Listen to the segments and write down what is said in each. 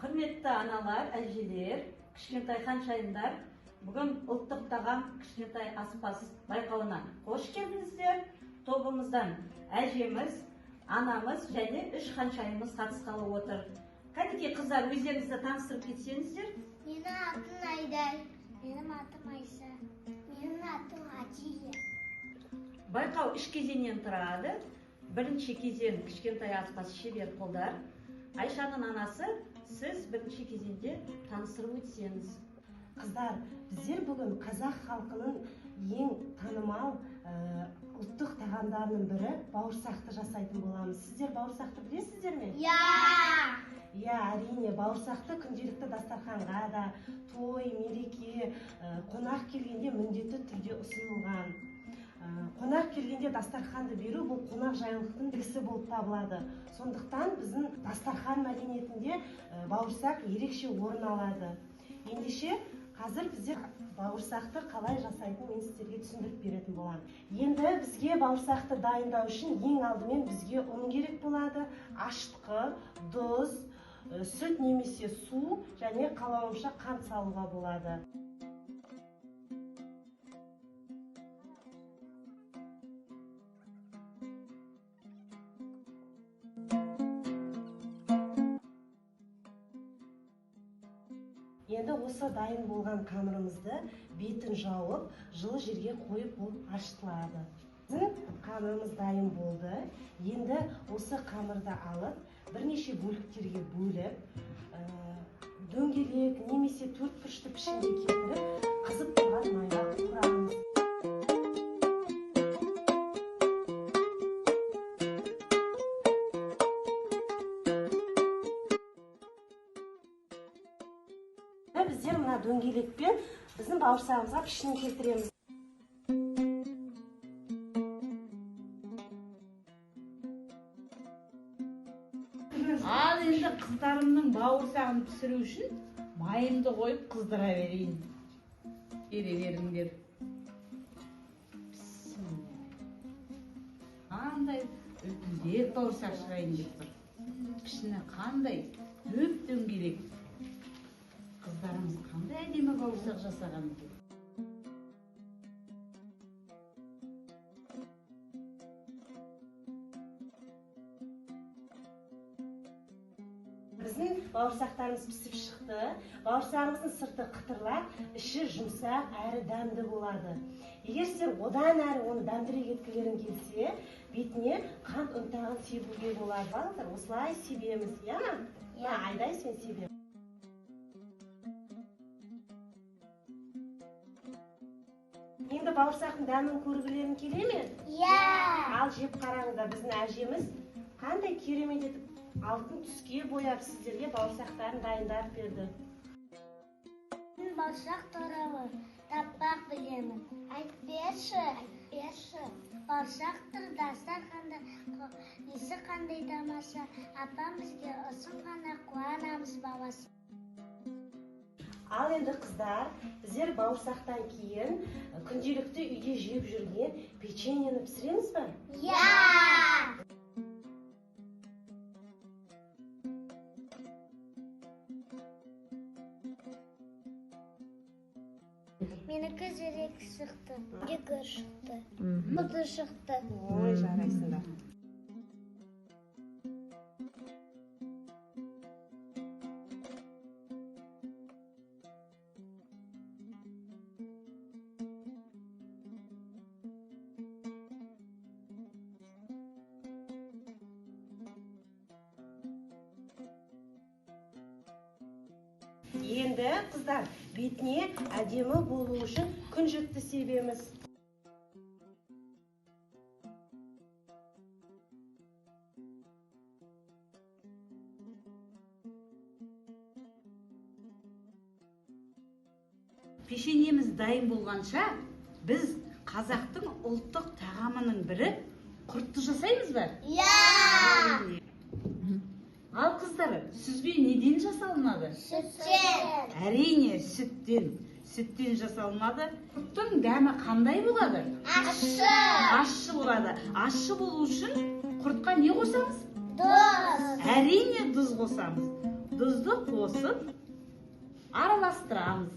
Құрметті аналар, әжелер, кішкентай ханшайымдар, бүгін ұлттық тағам кішкентай аспаз байқауына қош келдіңіздер. Тобымыздан әжеміз, анамыз және 3 ханшайымыз қатысқалы отыр. Кәдеке қыздар, өздеріңізді таныстырып кетсеңіздер. Менің атым Айдар. Менің атым Айса. Менің атым Атия. Байқау 3 кезеңнен тұрады. Бірінші кезең кішкентай аспаз шебер қолдар. Айшаның анасы, сіз бірінші кезеңде таныстырып өтсеңіз. Қыздар, біздер бүгін қазақ халқының ең танымал ұлттық тағамдарының бірі бауырсақты жасайтын боламыз. Сіздер бауырсақты білесіздер ме? Иә, әрине, бауырсақты күнделікті дастарханға да, той, мереке, қонақ келгенде міндетті түрде ұсынылған. Қонақ келгенде дастарханды беру бұл қонақ жайлылықтың белгісі болып табылады. Сондықтан біздің дастархан мәдениетінде бауырсақ ерекше орын алады. Ендеше қазір біздер бауырсақты қалай жасайтынын мен сіздерге түсіндіріп беретін боламын. Енді бізге бауырсақты дайындау үшін ең алдымен бізге ұн керек болады, ашытқы, тұз, сүт немесе су және қалауымша қант салуға болады. Енді осы дайын болған қамырымызды бетін жауып, жылы жерге қойып ол ашытылады. Біздің қамырымыз дайын болды. Енді осы қамырды алып, бірнеше бөліктерге бөліп, дөңгелек немесе төртбұрышты пішінге келтіріп, қызып тұрған майға қуырамыз. Біздер мына дөңгелекпен біздің бауырсағымызға пішін келтіреміз. Ал енді қыздарымның бауырсағын пісіру үшін майымды қойып қыздыра берейін. Бере беріңдер. Қандай үлпілдек бауырсақ шығайын деп тұр. Пішіні қандай дөп дөңгелек. Қыздарымыз қандай әдемі бауырсақ жасаған екен. Біздің бауырсақтарымыз пісіп шықты. Бауырсағымыздың сырты қытырлақ, іші жұмсақ әрі дәмді болады. Егер сіздер одан әрі оны дәмдірек еткілерің келсе, бетіне қант ұнтағын себуге болады. Балалар, осылай себеміз, иә ма? Айдай сен себе. Енді бауырсақтың дәмін көргілерің келе ме? Ал жеп қараңыздар, біздің әжеміз қандай керемет етіп алтын түске бояп сіздерге бауырсақтарын дайындап берді. Мен бауырсақ туралы таппақ білемін. Айтпеші. Бауырсақтың дастарханда несі қандай тамаша. Апам бізге ұсынғанда қуанамыз баласы. Ал енді қыздар, біздер бауырсақтан кейін күнделікті үйде жеп жүрген печеньені пісіреміз бе? Менікі жүрек шықты, жүгір шықты, құды шықты. Ой, жарайсыңдар. Енді қыздар, бетіне әдемі болу үшін күнжікті себеміз. Пешенеміз дайын болғанша, біз қазақтың ұлттық тағамының бірі құртты жасаймыз ба? Ал қыздары, сүзбе неден жасалынады? Сүттен. Әрине, сүттен. Сүттен жасалынады. Құрттың дәмі қандай болады? Ащы. Ащы болады. Ащы болу үшін құртқа не қосамыз? Тұз. Әрине, тұз қосамыз. тұзды қосып араластырамыз.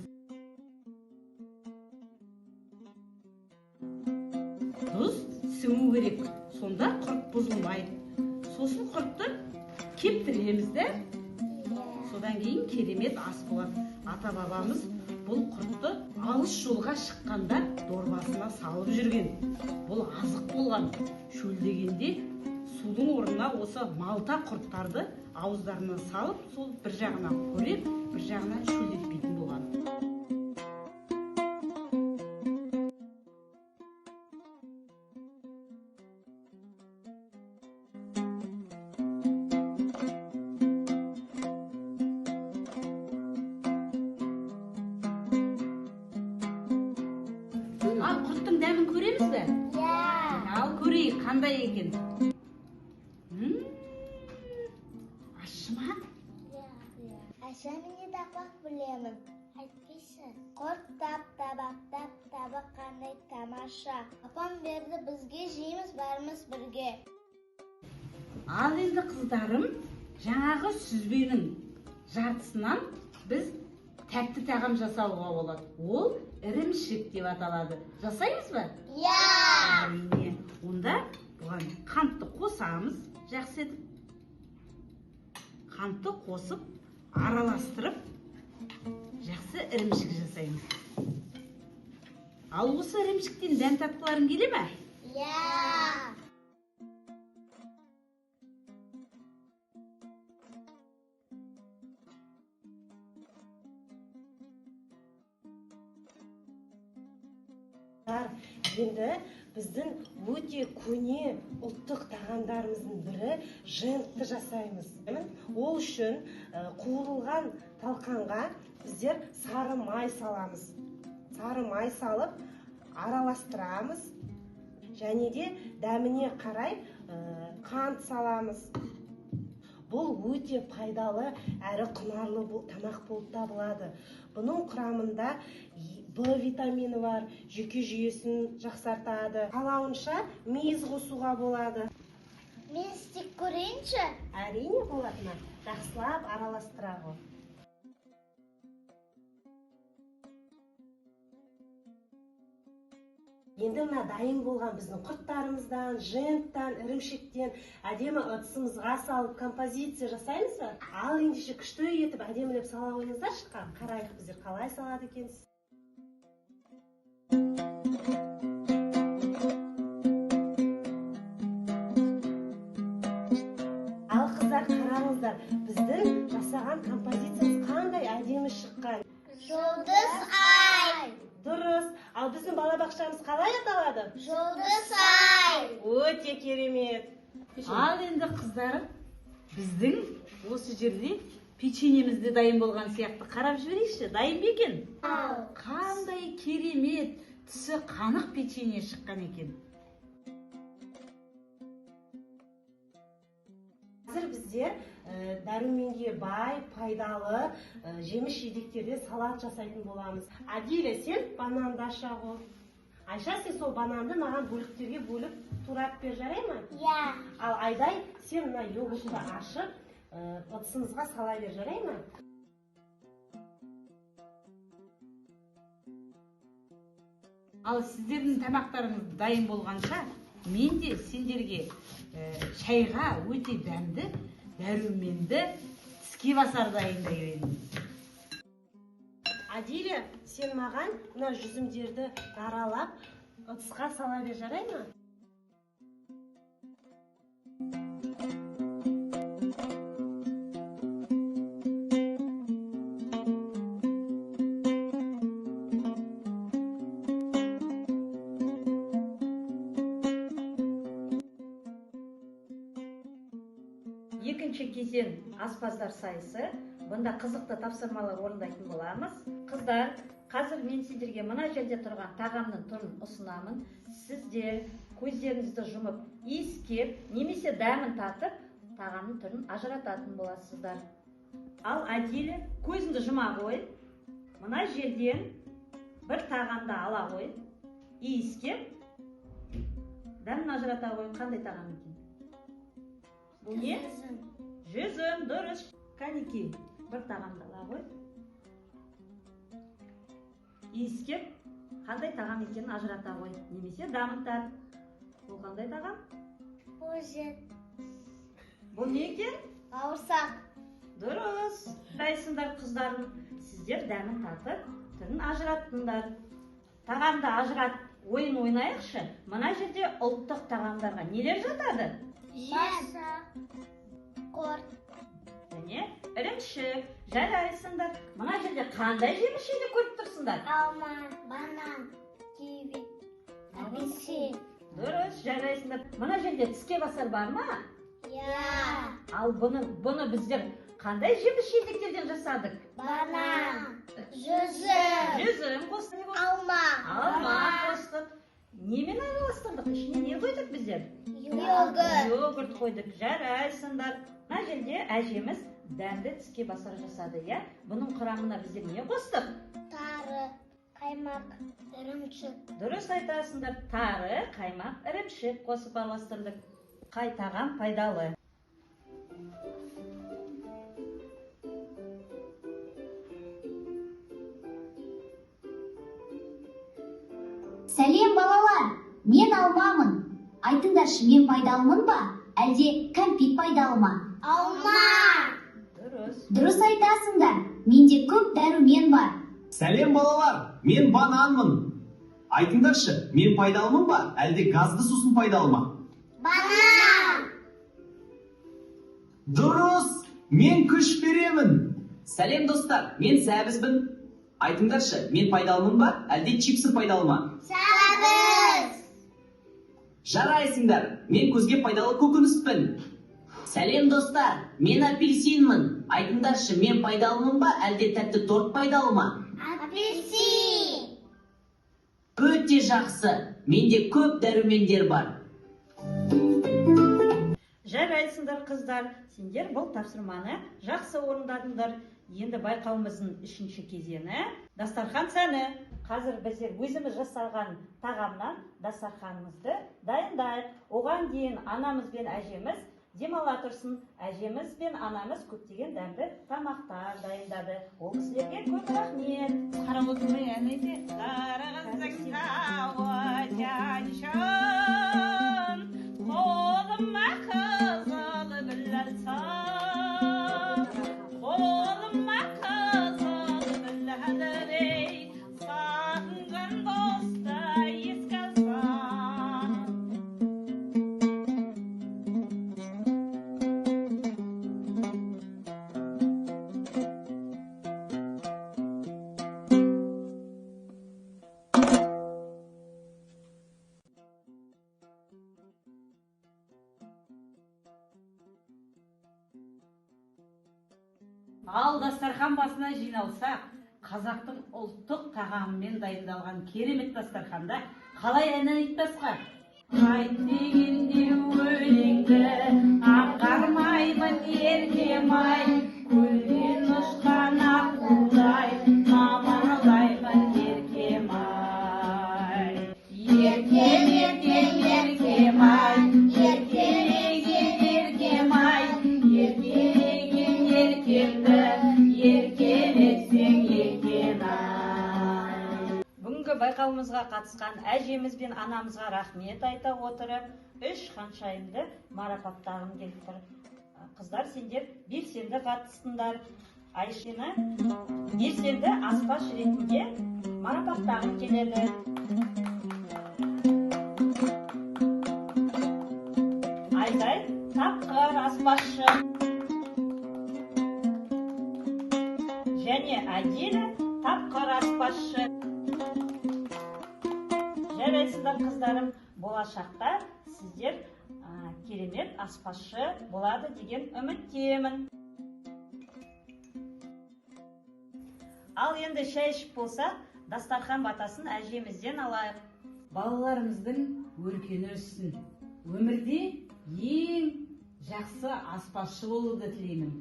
Тұз сіңу керек, сонда құрт бұзылмайды. Сосын құртты кептіреміз де, содан кейін керемет ас болады. Ата бабамыз бұл құртты алыс жолға шыққанда дорбасына салып жүрген. Бұл азық болған. Шөлдегенде судың орнына осы малта құрттарды ауыздарына салып, сол бір жағына қореп, бір жағына шөлдетпейтін болған. Ал құрттың дәмін көреміз бе? Ал көрейік, қандай екен? Ащы ма? Ащы мен де тапақ білемін. Айтпайсың. Құрт табақ қандай тамаша. Апам берді бізге, жейміз барымыз бірге. Ал енді қыздарым, жаңағы сүзбенің жартысынан біз тәтті тағам жасауға болады. Ол ірімшік деп аталады. Жасаймыз ба? Әрине. Онда бұған қантты қосамыз, жақсы етіп. Қантты қосып, араластырып, жақсы ірімшік жасаймыз. Ал осы ірімшіктен дәм татқыларың келе ме? Енді біздің өте көне ұлттық тағамдарымыздың бірі жентті жасаймыз. Ол үшін қуырылған талқанға біздер сары май саламыз. Сары май салып араластырамыз. Және де дәміне қарай қант саламыз. Бұл өте пайдалы әрі құнарлы тамақ болып табылады. Бұның құрамында В витамині бар, жүйке жүйесін жақсартады. Қалауынша мейіз қосуға болады. Мен істеп көрейінші? Әрине болатына. Жақсылап араластыра ғой. Енді мына дайын болған біздің құрттарымыздан, женттан, ірімшіктен әдемі ыдысымызға салып композиция жасаймыз ба? Ал ендеше күшті етіп әдемілеп сала қойыңыздаршы, қарайық біздер қалай салады екенсіз. Ал қыздар, қараңыздар, біздің жасаған композициямыз қандай әдемі шыққан. Жұлдыз ай! Дұрыс. Ал біздің балабақшамыз қалай аталады? Жұлдыз ай! Өте керемет. Ал енді қыздарым, біздің осы жерде печеньемізде дайын болған сияқты қарап жіберейікші, дайын бе екен? Қандай керемет, түсі қанық печенье шыққан екен. Қазір біздер дәруменге бай, пайдалы жеміс жидектерден салат жасайтын боламыз. Адиля, сен бананды аша ғой. Айша, сен сол бананды маған бөліктерге бөліп турап бер, жарай ма? Ал Айдай, сен мына йогуртты ашып, ыдысымызға сала бер, жарай ма? Ал сіздердің тамақтарыңыз дайын болғанша, мен де сендерге шайға өте дәмді, дәруменді тіске басар дайындай берейін. Адиля, сен маған мына жүзімдерді аралап, ыдысқа сала бер, жарай ма? Екінші кезең аспаздар сайысы. Бұнда қызықты тапсырмалар орындайтын боламыз. Қыздар, қазір мен сіздерге мына жерде тұрған тағамның түрін ұсынамын. Сіздер көздеріңізді жұмып, иіскеп, немесе дәмін татып, тағамның түрін ажырататын боласыздар. Ал Адиля, көзіңді жұма қой. Мына жерден бір тағамды ала қой. Иіскеп, дәмін ажырата қой. Қандай тағам екен? Бұл не? Жүзім, дұрыс. Кәнекей, бір тағамды ала ғой. Иіскеп, қандай тағам екенін ажырата ғой, немесе дамытар. Бұл қандай тағам? Бұл не екен? Бауырсақ. Дұрыс. Қайсыңдар қыздарым, сіздер дәмін татып, түрін ажыраттыңдар. Тағамды ажырат, ойын ойнайықшы. Мына жерде ұлттық тағамдарға нелер жатады? Бауырсақ. Құрт. Және ірімшік. Жарайсыңдар. Мына жерде қандай жеміс жидек көріп тұрсыңдар? Алма, банан, киви, апельсин. Дұрыс, жарайсыңдар. Мына жерде тіске басар бар ма? Ал бұны біздер қандай жеміс жидектерден жасадық? Банан, жүзім, Жүзім қостық. алма, Алма қостық. Немен араластырдық? Ішіне не қойдық біздер? йогурт, Йогурт қойдық. Жарайсыңдар. Мына жерде әжеміз дәмді тіске басар жасады, иә? Бұның құрамына біздер не қостық? тары, қаймақ, ірімшік. Дұрыс айтасыңдар. Тары, қаймақ, ірімшік қосып араластырдық. Қай тағам пайдалы? Сәлем балалар, мен алмамын. Айтыңдаршы, мен пайдалымын ба, әлде кәмпит пайдалы ма? Алма, Дұрыс. Дұрыс айтасыңдар, менде көп дәрумен бар. Сәлем балалар, мен бананмын. Айтыңдаршы, мен пайдалымын ба, әлде газды сусын пайдалы ма? банан, Дұрыс, мен күш беремін. Сәлем достар, мен сәбізбін. Айтыңдаршы, мен пайдалымын ба, әлде чипсы пайдалы ма? сәбіз, Жарайсыңдар, мен көзге пайдалы көкөніспін. Сәлем достар, мен апельсинмін. Айтыңдаршы, мен пайдалымын ба, әлде тәтті торт пайдалы ма? апельсин, Өте жақсы, менде көп дәрумендер бар. Жарайсыңдар қыздар, сендер бұл тапсырманы жақсы орындадыңдар. Енді байқауымыздың үшінші кезеңі дастархан сәні. Қазір біздер өзіміз жасаған тағамнан дастарханымызды дайындайық. Оған дейін анамыз бен әжеміз демала тұрсын. Әжеміз бен анамыз көптеген дәмді тамақтар дайындады. Ол кісілерге көп рахмет. Қарап отырмай ән айты. Қарағыздың тауы жаншын, қолыма қызыл гүл алсам, қолыма қызыл гүл алсам, сағынған досты еске алсам. Ал дастархан басына жиналсақ, қазақтың ұлттық тағамымен дайындалған керемет дастарханда қалай ән айтпасқа? Айт дегенде өлеңді, аңғармаймын еркем-ай, көлден ұшқан аққудай, мамырлаймын еркем-ай. Еркем, еркем, еркем-ай, еркелеген еркем-ай, еркелеген еркемді, еркелетсең екен-ай. Бүгінгі байқауымызға қатысқан әжеміз бен анамызға рахмет айта отырып, 3 ханшайымды марапаттағым келіп тұр. Қыздар, сендер белсенді қатыстыңдар. Айшені белсенді аспаз ретінде марапаттағым келеді. Айдай тапқыр аспазшы. Және Әділі тапқыр аспазшы. Жарайсыздар қыздарым, болашақта сіздер керемет аспазшы болады деген үміттемін. Ал енді шай ішіп болса, дастархан батасын әжемізден алайық. Балаларымыздың өркені өссін. Өмірде ең жақсы аспазшы болуды тілеймін.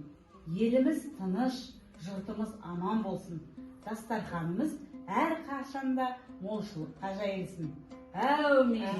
Еліміз тыныш, жұртымыз аман болсын. Дастарханымыз әр қашанда молшылыққа жайылсын. Әумин.